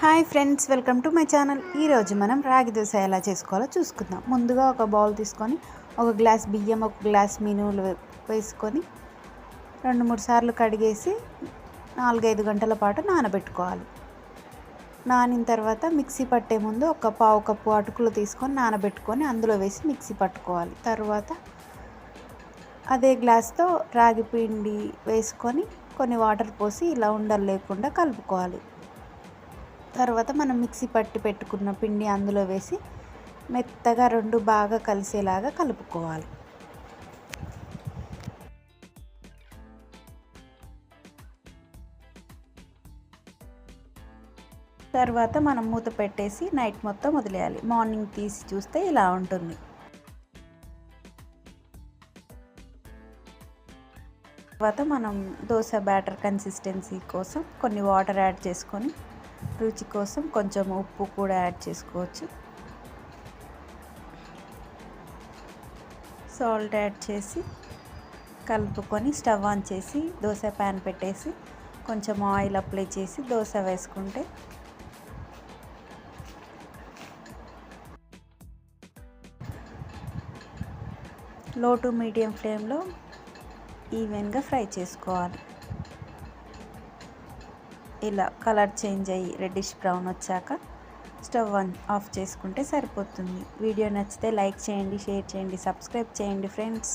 Hi friends, welcome to my channel. ఈరోజు మనం రాగి దోశ ఎలా చేసుకోవాలో చూసుకుందాం. ముందుగా ఒక బౌల్ తీసుకొని ఒక గ్లాస్ బియ్యం, ఒక గ్లాస్ మినువులు వేసుకొని 2-3 సార్లు కడిగేసి 4-5 గంటల పాటు నానబెట్టుకోవాలి. నానిన తర్వాత మిక్సీ పట్టే ముందు ఒక పావు కప్పు అటుకులు తీసుకొని నానబెట్టుకొని అందులో వేసి మిక్సీ పట్టుకోవాలి. తర్వాత అదే గ్లాస్తో రాగి పిండి వేసుకొని కొన్ని వాటర్ పోసి ఇలా ఉండలు లేకుండా కలుపుకోవాలి. తర్వాత మనం మిక్సీ పట్టి పెట్టుకున్న పిండి అందులో వేసి మెత్తగా రెండు బాగా కలిసేలాగా కలుపుకోవాలి. తర్వాత మనం మూత పెట్టేసి నైట్ మొత్తం వదిలేయాలి. మార్నింగ్ తీసి చూస్తే ఇలా ఉంటుంది. తర్వాత మనం దోశ బ్యాటర్ కన్సిస్టెన్సీ కోసం కొన్ని వాటర్ యాడ్ చేసుకొని రుచి కోసం కొంచెం ఉప్పు కూడా యాడ్ చేసుకోవచ్చు. సాల్ట్ యాడ్ చేసి కలుపుకొని స్టవ్ ఆన్ చేసి దోశ ప్యాన్ పెట్టేసి కొంచెం ఆయిల్ అప్లై చేసి దోశ వేసుకుంటే లో టు మీడియం ఫ్లేమ్లో ఈవెన్గా ఫ్రై చేసుకోవాలి. ఇలా కలర్ చేంజ్ అయ్యి రెడ్డిష్ బ్రౌన్ వచ్చాక స్టవ్ ఆఫ్ చేసుకుంటే సరిపోతుంది. వీడియో నచ్చితే లైక్ చేయండి, షేర్ చేయండి, సబ్స్క్రైబ్ చేయండి ఫ్రెండ్స్.